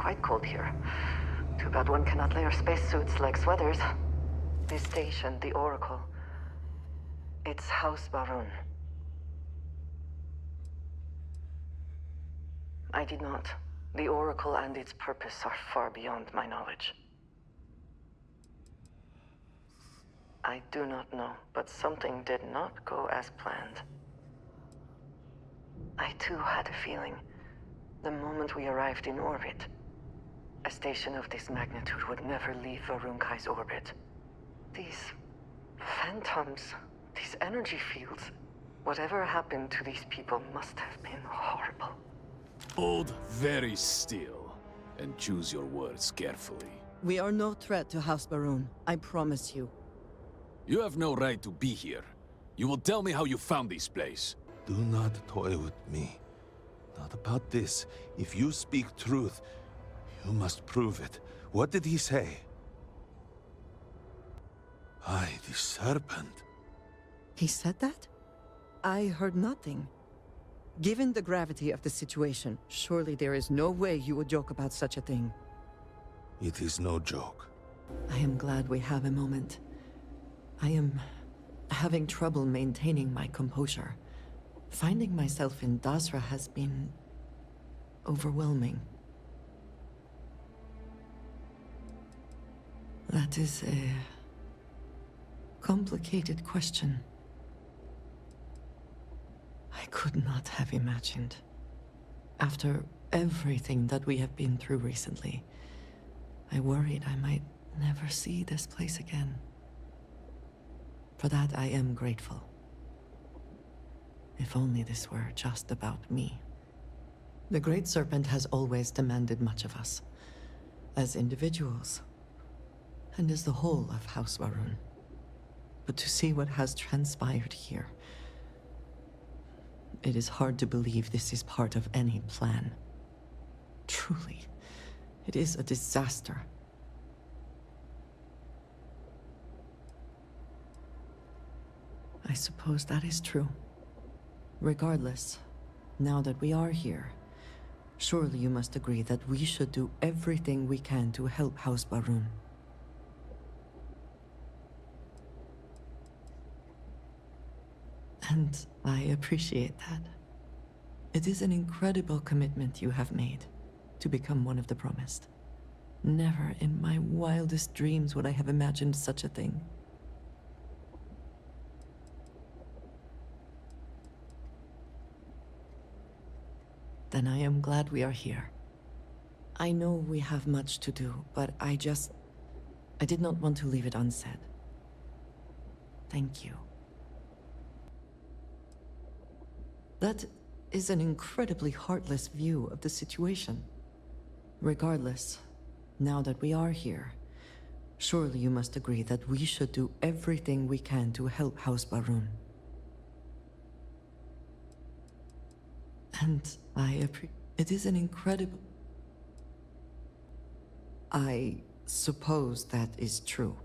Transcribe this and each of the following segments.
quite cold here. Too bad one cannot layer spacesuits like sweaters. This station, the Oracle. It's House Baroon. I did not. The Oracle and its purpose are far beyond my knowledge. I do not know, but something did not go as planned. I too had a feeling. The moment we arrived in orbit, a station of this magnitude would never leave Varunkai's orbit. These phantoms, these energy fields, whatever happened to these people must have been horrible. Hold very still, and choose your words carefully. We are no threat to House Baroon, I promise you. You have no right to be here. You will tell me how you found this place. Do not toy with me. Not about this. If you speak truth, you must prove it. What did he say? The serpent. He said that? I heard nothing. Given the gravity of the situation, surely there is no way you would joke about such a thing. It is no joke. I am glad we have a moment. I am having trouble maintaining my composure. Finding myself in Dasra has been overwhelming. That is a complicated question. I could not have imagined. After everything that we have been through recently, I worried I might never see this place again. For that I am grateful. If only this were just about me. The Great Serpent has always demanded much of us, as individuals, and as the whole of House Baroon. But to see what has transpired here, it is hard to believe this is part of any plan. Truly, it is a disaster. I suppose that is true. Regardless, now that we are here, surely you must agree that we should do everything we can to help House Baroon. And I appreciate that. It is an incredible commitment you have made to become one of the promised. Never in my wildest dreams would I have imagined such a thing. Then I am glad we are here. I know we have much to do, but I did not want to leave it unsaid. Thank you. That is an incredibly heartless view of the situation. Regardless, now that we are here, surely you must agree that we should do everything we can to help House Baroon. And it is an incredible... I suppose that is true.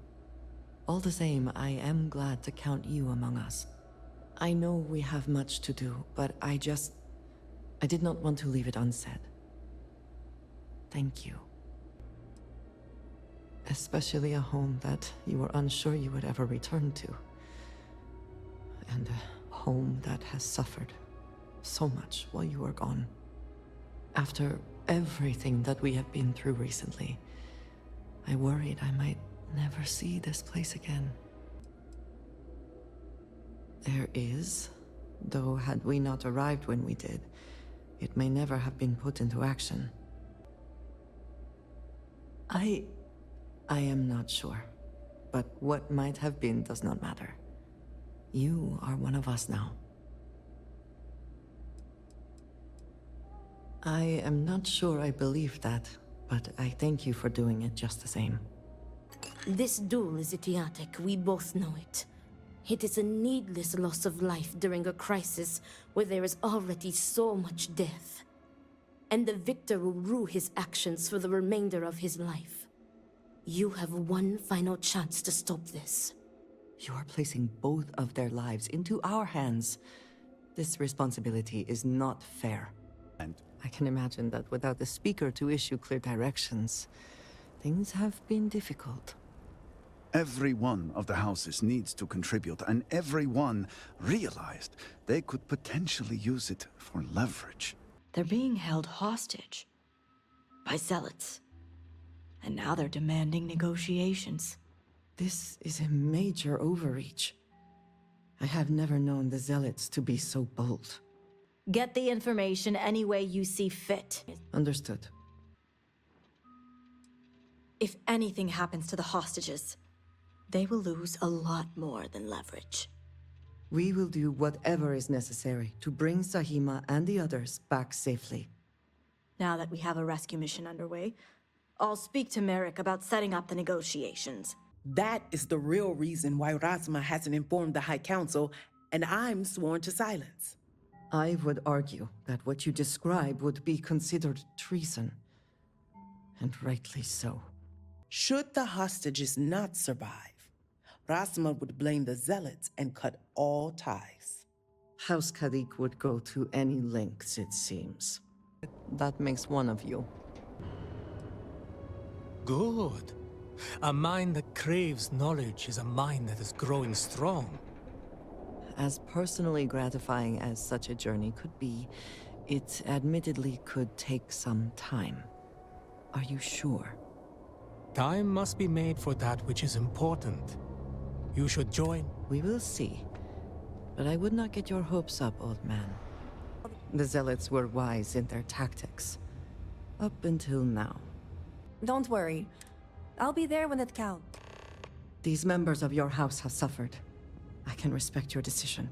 All the same, I am glad to count you among us. I know we have much to do, but I did not want to leave it unsaid. Thank you. Especially a home that you were unsure you would ever return to. And a home that has suffered so much while you were gone. After everything that we have been through recently, I worried I might never see this place again. There is, though had we not arrived when we did, it may never have been put into action. I am not sure, but what might have been does not matter. You are one of us now. I am not sure I believe that, but I thank you for doing it just the same. This duel is idiotic, we both know it. It is a needless loss of life during a crisis where there is already so much death. And the victor will rue his actions for the remainder of his life. You have one final chance to stop this. You are placing both of their lives into our hands. This responsibility is not fair. I can imagine that without the speaker to issue clear directions, things have been difficult. Every one of the houses needs to contribute, and everyone realized they could potentially use it for leverage. They're being held hostage by zealots. And now they're demanding negotiations. This is a major overreach. I have never known the zealots to be so bold. Get the information any way you see fit. Understood. If anything happens to the hostages, they will lose a lot more than leverage. We will do whatever is necessary to bring Sahima and the others back safely. Now that we have a rescue mission underway, I'll speak to Merrick about setting up the negotiations. That is the real reason why Rasma hasn't informed the High Council, and I'm sworn to silence. I would argue that what you describe would be considered treason. And rightly so. Should the hostages not survive, Rasma would blame the zealots and cut all ties. House Kadik would go to any lengths, it seems. That makes one of you. Good. A mind that craves knowledge is a mind that is growing strong. As personally gratifying as such a journey could be, it admittedly could take some time. Are you sure? Time must be made for that which is important. You should join. We will see. But I would not get your hopes up, old man. The zealots were wise in their tactics. Up until now. Don't worry. I'll be there when it counts. These members of your house have suffered. I can respect your decision.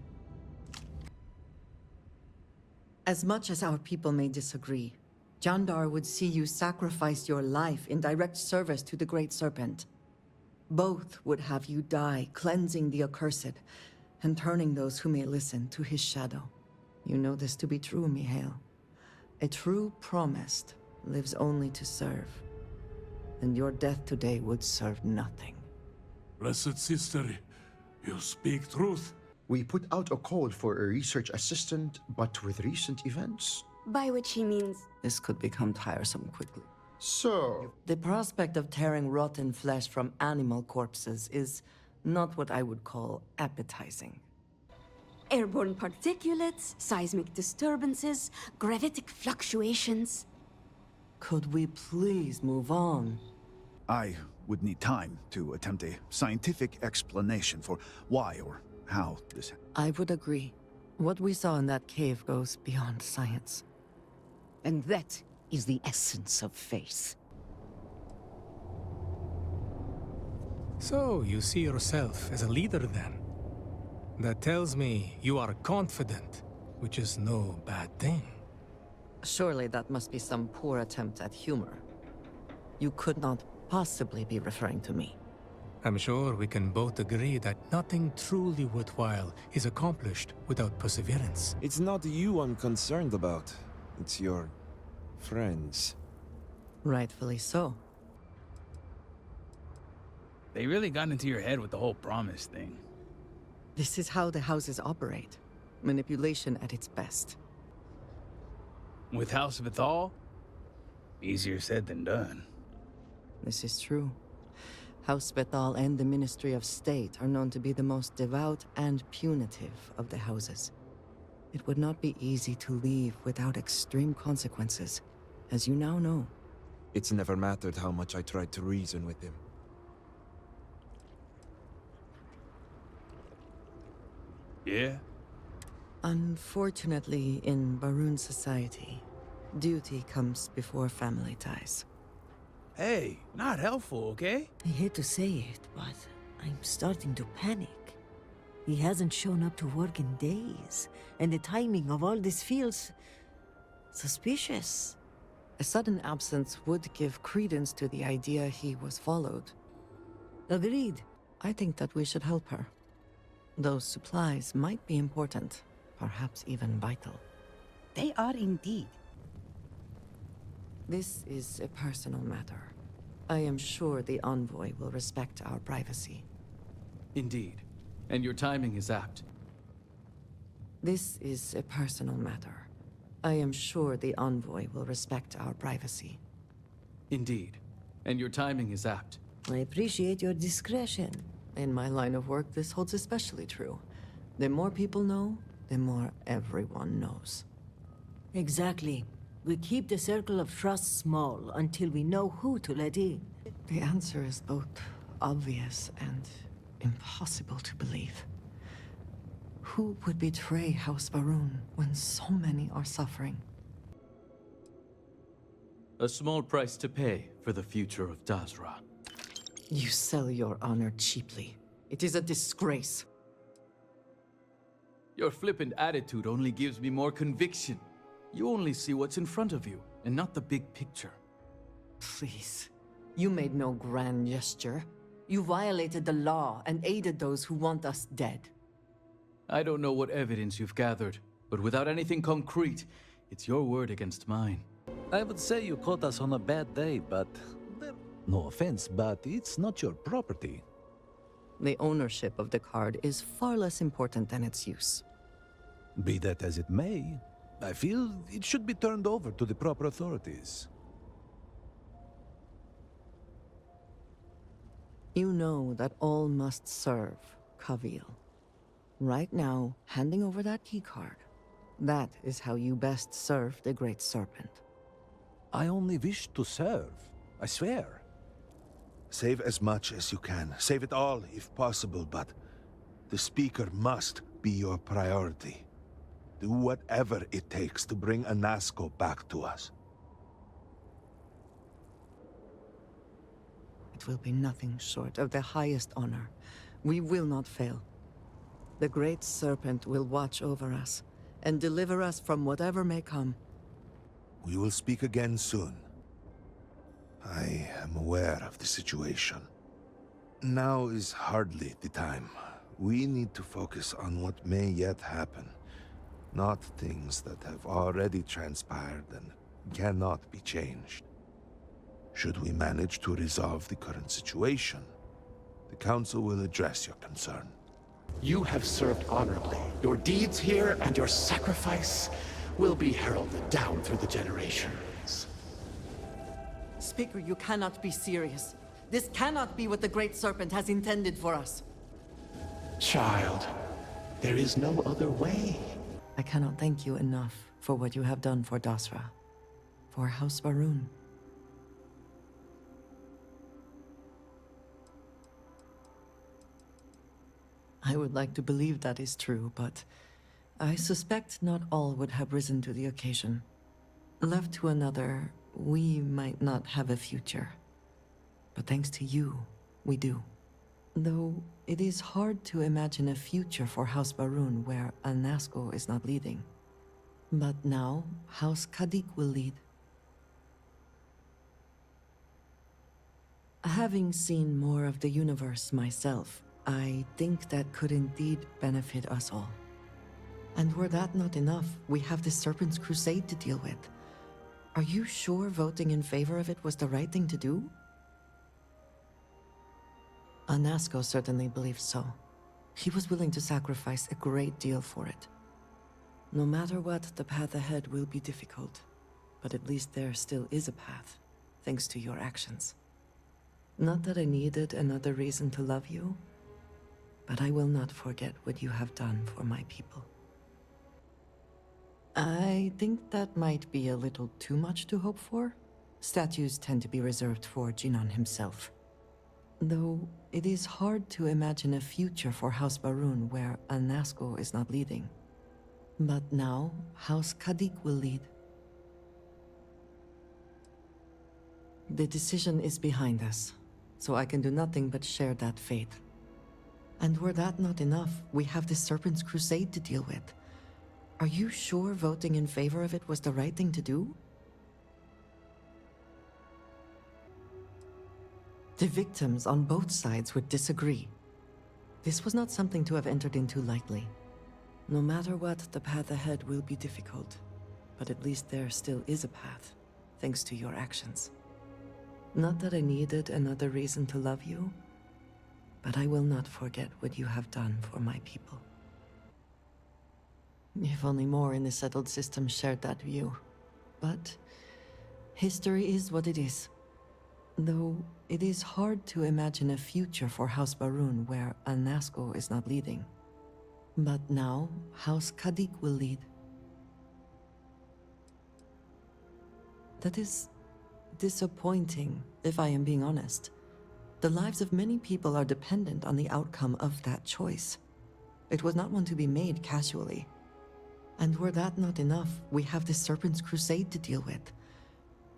As much as our people may disagree, Jandar would see you sacrifice your life in direct service to the Great Serpent. Both would have you die, cleansing the accursed, and turning those who may listen to his shadow. You know this to be true, Mihail. A true promised lives only to serve. And your death today would serve nothing. Blessed sister, you speak truth. We put out a call for a research assistant, but with recent events. By which he means... This could become tiresome quickly. So, The prospect of tearing rotten flesh from animal corpses is not what I would call appetizing. airborne particulates, seismic disturbances, gravitic fluctuations. Could we please move on? I would need time to attempt a scientific explanation for why or how this happened. I would agree. What we saw in that cave goes beyond science. And that is the essence of faith. So, you see yourself as a leader then? That tells me you are confident, which is no bad thing. Surely that must be some poor attempt at humor. You could not possibly be referring to me. I'm sure we can both agree that nothing truly worthwhile is accomplished without perseverance. It's not you I'm concerned about. It's your friends. Rightfully so. They really got into your head with the whole promise thing. This is how the houses operate. Manipulation at its best. With House Vithal, easier said than done. This is true. House Bethal and the Ministry of State are known to be the most devout and punitive of the houses. It would not be easy to leave without extreme consequences, as you now know. It's never mattered how much I tried to reason with him. Yeah? Unfortunately, in Barun society, duty comes before family ties. Hey, not helpful, okay? I hate to say it, but I'm starting to panic. He hasn't shown up to work in days, and the timing of all this feels suspicious. A sudden absence would give credence to the idea he was followed. Agreed. I think that we should help her. Those supplies might be important, perhaps even vital. They are indeed. This is a personal matter. I am sure the envoy will respect our privacy. Indeed. And your timing is apt. This is a personal matter. I am sure the envoy will respect our privacy. Indeed. And your timing is apt. I appreciate your discretion. In my line of work, this holds especially true. The more people know, the more everyone knows. Exactly. We keep the circle of trust small until we know who to let in. The answer is both obvious and impossible to believe. Who would betray House Baroon when so many are suffering? A small price to pay for the future of Dazra. You sell your honor cheaply. It is a disgrace. Your flippant attitude only gives me more conviction. You only see what's in front of you, and not the big picture. Please. You made no grand gesture. You violated the law and aided those who want us dead. I don't know what evidence you've gathered, but without anything concrete, it's your word against mine. I would say you caught us on a bad day, but... No offense, but it's not your property. The ownership of the card is far less important than its use. Be that as it may, I feel it should be turned over to the proper authorities. You know that all must serve Kavil. Right now, handing over that keycard, that is how you best serve the Great Serpent. I only wish to serve, I swear. Save as much as you can. Save it all, if possible, but the Speaker must be your priority. Do whatever it takes to bring Anasco back to us. It will be nothing short of the highest honor. We will not fail. The Great Serpent will watch over us and deliver us from whatever may come. We will speak again soon. I am aware of the situation. Now is hardly the time. We need to focus on what may yet happen, not things that have already transpired and cannot be changed. Should we manage to resolve the current situation, the Council will address your concern. You have served honorably. Your deeds here and your sacrifice will be heralded down through the generations. Speaker, you cannot be serious. This cannot be what the Great Serpent has intended for us. Child, there is no other way. I cannot thank you enough for what you have done for Dazra, for House Baroon. I would like to believe that is true, but I suspect not all would have risen to the occasion. Left to another, we might not have a future. But thanks to you, we do. Though it is hard to imagine a future for House Baroon where Anasco is not leading. But now, House Kadik will lead. Having seen more of the universe myself, I think that could indeed benefit us all. And were that not enough, we have the Serpent's Crusade to deal with. Are you sure voting in favor of it was the right thing to do? Anasco certainly believes so. He was willing to sacrifice a great deal for it. No matter what, the path ahead will be difficult. But at least there still is a path, thanks to your actions. Not that I needed another reason to love you, but I will not forget what you have done for my people. I think that might be a little too much to hope for. Statues tend to be reserved for Jinan himself. Though it is hard to imagine a future for House Baroon where Anasco is not leading. But now, House Kadik will lead. The decision is behind us, so I can do nothing but share that fate. And were that not enough, we have the Serpent's Crusade to deal with. Are you sure voting in favor of it was the right thing to do? The victims on both sides would disagree. This was not something to have entered into lightly. No matter what, the path ahead will be difficult. But at least there still is a path, thanks to your actions. Not that I needed another reason to love you, but I will not forget what you have done for my people. If only more in the settled system shared that view. But history is what it is. Though it is hard to imagine a future for House Barun where Anasco is not leading. But now, House Kadik will lead. That is disappointing, if I am being honest. The lives of many people are dependent on the outcome of that choice. It was not one to be made casually. And were that not enough, we have the Serpent's Crusade to deal with.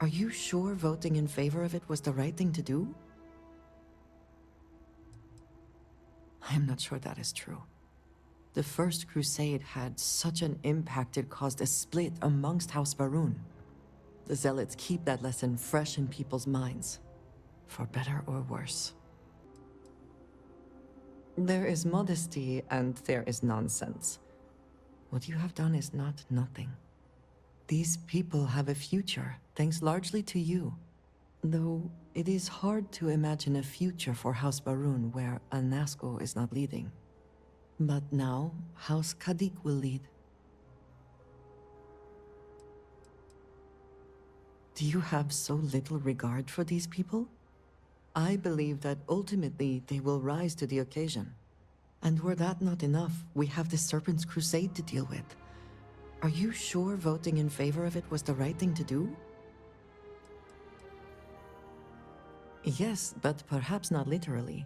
Are you sure voting in favor of it was the right thing to do? I am not sure that is true. The First Crusade had such an impact it caused a split amongst House Barun. The Zealots keep that lesson fresh in people's minds, for better or worse. There is modesty and there is nonsense. What you have done is not nothing. These people have a future, thanks largely to you. Though it is hard to imagine a future for House Barun where Anasco is not leading. But now, House Kadik will lead. Do you have so little regard for these people? I believe that ultimately they will rise to the occasion. And were that not enough, we have the Serpent's Crusade to deal with. Are you sure voting in favor of it was the right thing to do? Yes, but perhaps not literally.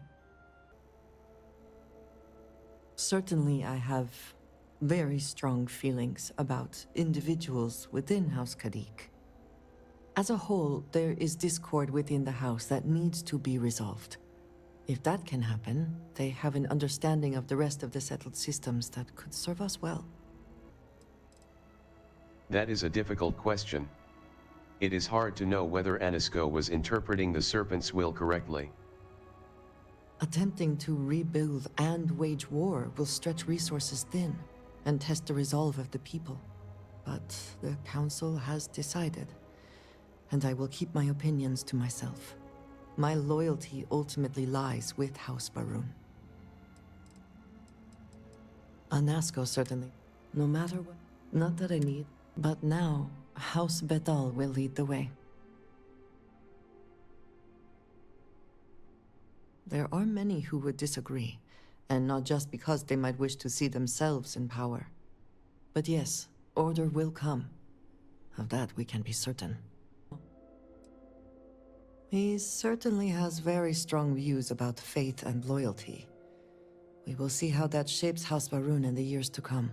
Certainly I have very strong feelings about individuals within House Kadik. As a whole, there is discord within the house that needs to be resolved. If that can happen, they have an understanding of the rest of the settled systems that could serve us well. That is a difficult question. It is hard to know whether Anasco was interpreting the Serpent's will correctly. Attempting to rebuild and wage war will stretch resources thin and test the resolve of the people. But the Council has decided, and I will keep my opinions to myself. My loyalty ultimately lies with House Barun. Anasco certainly, no matter what. Not that I need, but now House Bedal will lead the way. There are many who would disagree, and not just because they might wish to see themselves in power. But yes, order will come. Of that we can be certain. He certainly has very strong views about faith and loyalty. We will see how that shapes House Barun in the years to come.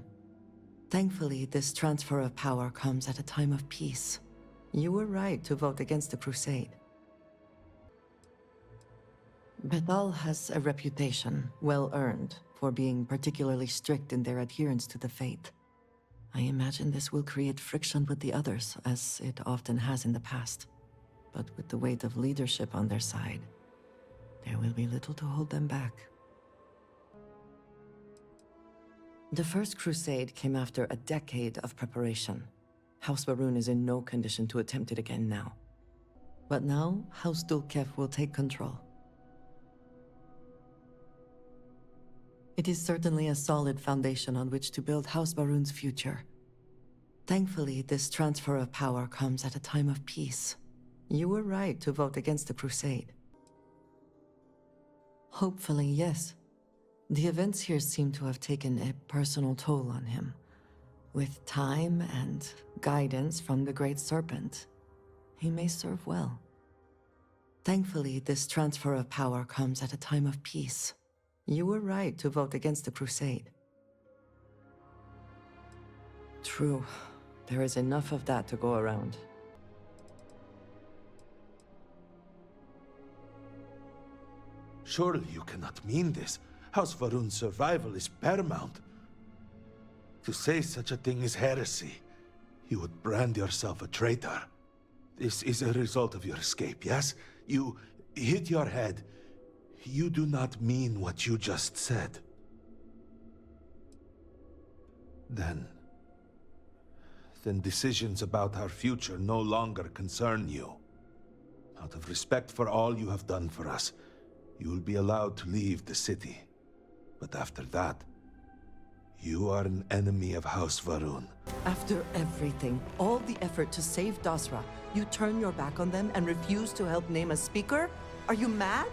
Thankfully, this transfer of power comes at a time of peace. You were right to vote against the Crusade. Bedal has a reputation, well earned, for being particularly strict in their adherence to the faith. I imagine this will create friction with the others, as it often has in the past. But with the weight of leadership on their side, there will be little to hold them back. The First Crusade came after a decade of preparation. House Barun is in no condition to attempt it again now. But now, House Dulkev will take control. It is certainly a solid foundation on which to build House Barun's future. Thankfully, this transfer of power comes at a time of peace. You were right to vote against the Crusade. Hopefully, yes. The events here seem to have taken a personal toll on him. With time and guidance from the Great Serpent, he may serve well. Thankfully, this transfer of power comes at a time of peace. You were right to vote against the Crusade. True. There is enough of that to go around. Surely you cannot mean this. House Varun's survival is paramount. To say such a thing is heresy. You would brand yourself a traitor. This is a result of your escape, yes? You hit your head. You do not mean what you just said. Then decisions about our future no longer concern you. Out of respect for all you have done for us, you will be allowed to leave the city. But after that, You are an enemy of House Varun. After everything, all the effort to save Dasra, you turn your back on them and refuse to help name a speaker? Are you mad?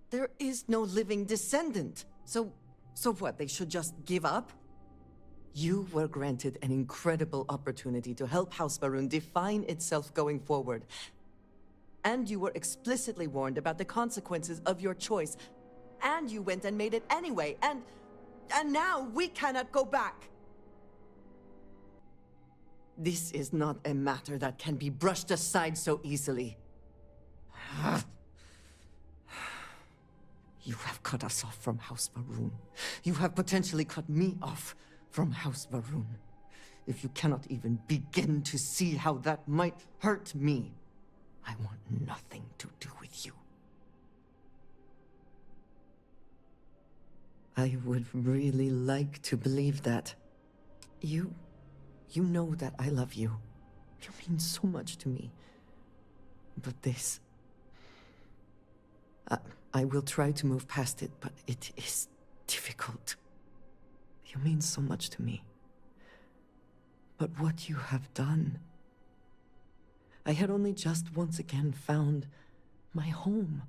There is no living descendant. So what, they should just give up? You were granted an incredible opportunity to help House Varun define itself going forward. And you were explicitly warned about the consequences of your choice. And you went and made it anyway, and now we cannot go back. This is not a matter that can be brushed aside so easily. You have cut us off from House Varun. You have potentially cut me off from House Varun. If you cannot even begin to see how that might hurt me, I want nothing to do with you. I would really like to believe that. You know that I love you. You mean so much to me. But this... I will try to move past it, but it is difficult. You mean so much to me. But what you have done... I had only just once again found my home.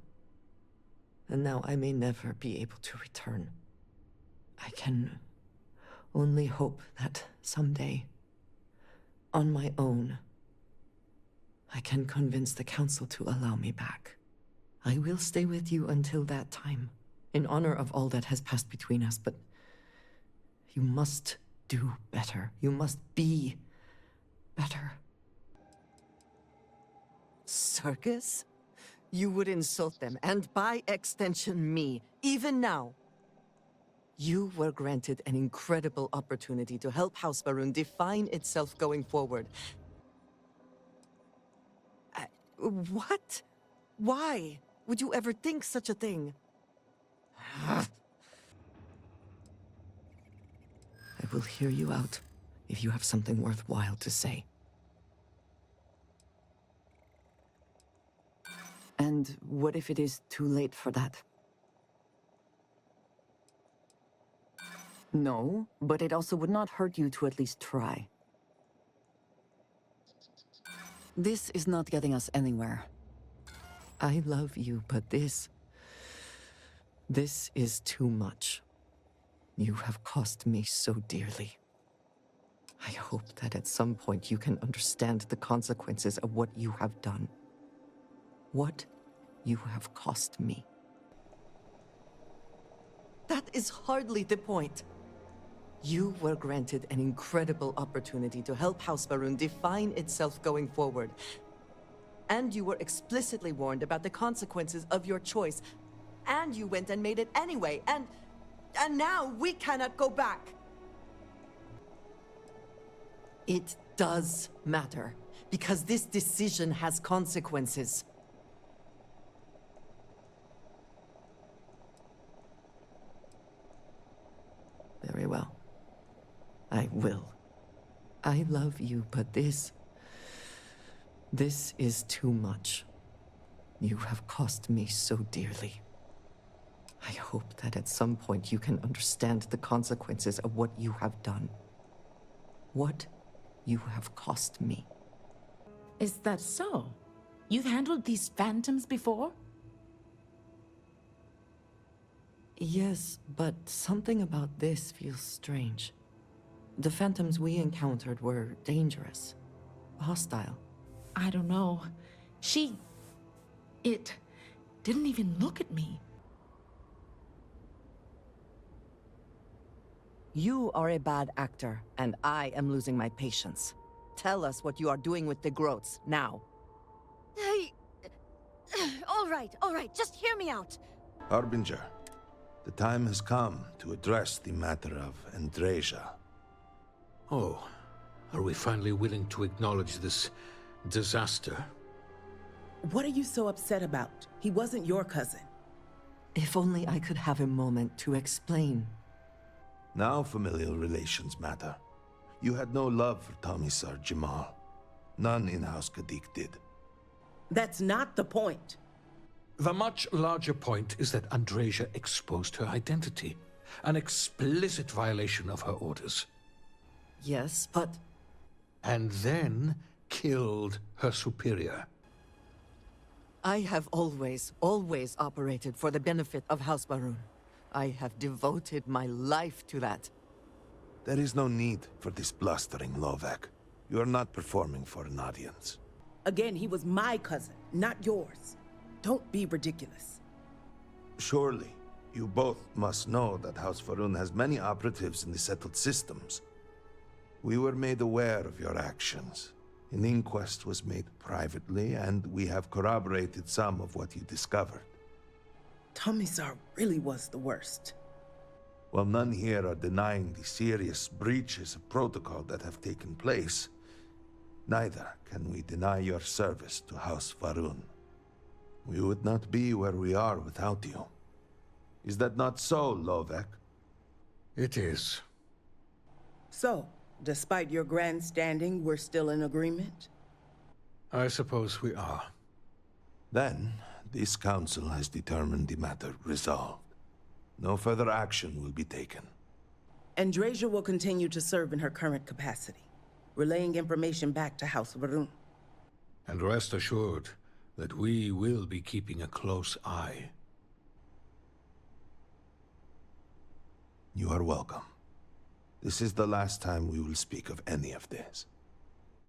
And now I may never be able to return. I can only hope that someday, on my own, I can convince the council to allow me back. I will stay with you until that time, in honor of all that has passed between us, but you must do better. You must be better. Circus? You would insult them, and by extension me, even now. You were granted an incredible opportunity to help House Varun define itself going forward. What? Why would you ever think such a thing? I will hear you out if you have something worthwhile to say. And what if it is too late for that? No, but it also would not hurt you to at least try. This is not getting us anywhere. I love you, but this is too much. You have cost me so dearly. I hope that at some point you can understand the consequences of what you have done. What you have cost me. That is hardly the point. You were granted an incredible opportunity to help House Varun define itself going forward. And you were explicitly warned about the consequences of your choice. And you went and made it anyway, and now we cannot go back. It does matter, because this decision has consequences. Very well. I will. I love you, but this is too much. You have cost me so dearly. I hope that at some point you can understand the consequences of what you have done. What you have cost me. Is that so? You've handled these phantoms before? Yes, but something about this feels strange. The phantoms we encountered were dangerous, hostile. I don't know. It didn't even look at me. You are a bad actor, and I am losing my patience. Tell us what you are doing with the Groats, now. All right, just hear me out. Harbinger, the time has come to address the matter of Andreja. Oh, are we finally willing to acknowledge this disaster? What are you so upset about? He wasn't your cousin. If only I could have a moment to explain. Now familial relations matter. You had no love for Tomisar Jamal. None in House Kadik did. That's not the point. The much larger point is that Andreja exposed her identity, an explicit violation of her orders. Yes, but... And then killed her superior. I have always operated for the benefit of House Barun. I have devoted my life to that. There is no need for this blustering, Lovek. You are not performing for an audience. Again, he was my cousin, not yours. Don't be ridiculous. Surely, you both must know that House Varun has many operatives in the settled systems. We were made aware of your actions. An inquest was made privately, and we have corroborated some of what you discovered. Tomisar really was the worst. While none here are denying the serious breaches of protocol that have taken place, neither can we deny your service to House Varun. We would not be where we are without you. Is that not so, Lovek? It is. So, despite your grandstanding, we're still in agreement? I suppose we are. Then, this council has determined the matter resolved. No further action will be taken. Andreja will continue to serve in her current capacity, relaying information back to House Varun. And rest assured that we will be keeping a close eye. You are welcome. This is the last time we will speak of any of this.